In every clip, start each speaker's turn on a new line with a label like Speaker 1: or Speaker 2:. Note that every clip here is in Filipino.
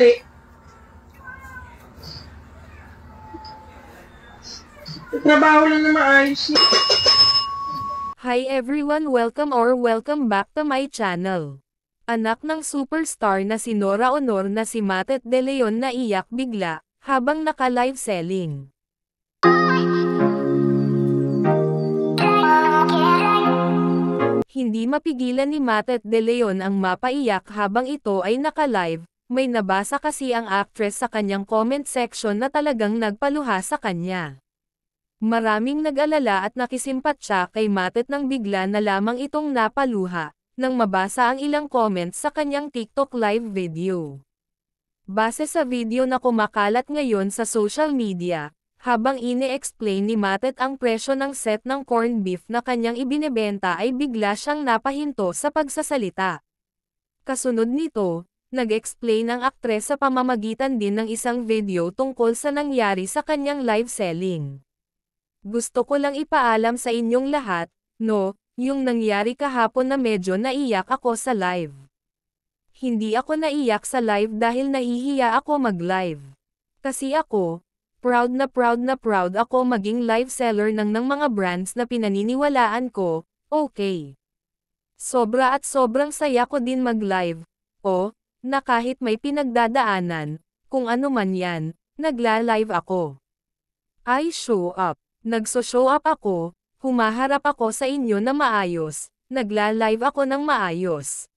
Speaker 1: mali. Trabaho lang na maayos niya.
Speaker 2: Hi everyone, welcome back to my channel. Anak ng superstar na si Nora Honor na si Matet De Leon naiyak bigla, habang naka-live selling. Hindi mapigilan ni Matet De Leon ang mapaiyak habang ito ay naka-live. May nabasa kasi ang actress sa kanyang comment section na talagang nagpaluha sa kanya. Maraming nag-alala at nakisimpatya kay Matet nang bigla na lamang itong napaluha, nang mabasa ang ilang comments sa kanyang TikTok live video. Base sa video na kumakalat ngayon sa social media, habang ine-explain ni Matet ang presyo ng set ng corned beef na kanyang ibinebenta ay bigla siyang napahinto sa pagsasalita. Kasunod nito, nag-explain ang aktres sa pamamagitan din ng isang video tungkol sa nangyari sa kanyang live selling. Gusto ko lang ipaalam sa inyong lahat, no, yung nangyari kahapon na medyo naiyak ako sa live. Hindi ako naiyak sa live dahil nahihiya ako mag-live. Kasi ako, proud na proud ako maging live seller ng mga brands na pinaniniwalaan ko, okay. Sobra at sobrang saya ko din mag-live, na kahit may pinagdadaanan, kung ano man yan, nagla-live ako. I show up. Nagso-show up ako, humaharap ako sa inyo na maayos, nagla-live ako ng maayos.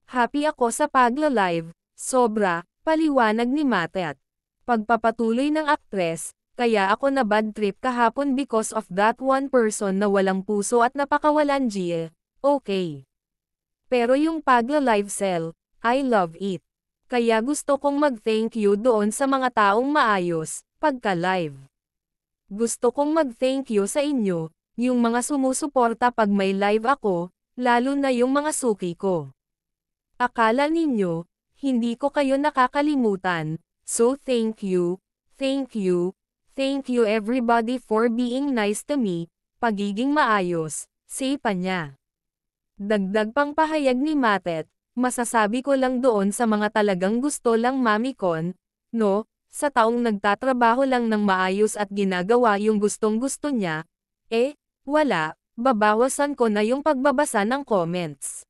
Speaker 2: Happy ako sa pagla-live, sobra, paliwanag ni Matet. Pagpapatuloy ng aktres, kaya ako na bad trip kahapon because of that one person na walang puso at napakawalan G. Okay. Pero yung pagla-live sell, I love it. Kaya gusto kong mag-thank you doon sa mga taong maayos, pagka-live. Gusto kong mag-thank you sa inyo, yung mga sumusuporta pag may live ako, lalo na yung mga suki ko. Akala ninyo, hindi ko kayo nakakalimutan, so thank you, thank you, thank you everybody for being nice to me, pagiging maayos, say pa niya. Dagdag pang pahayag ni Matet, masasabi ko lang doon sa mga talagang gusto lang mamikon, no, sa taong nagtatrabaho lang ng maayos at ginagawa yung gustong-gusto niya, wala, babawasan ko na yung pagbabasa ng comments.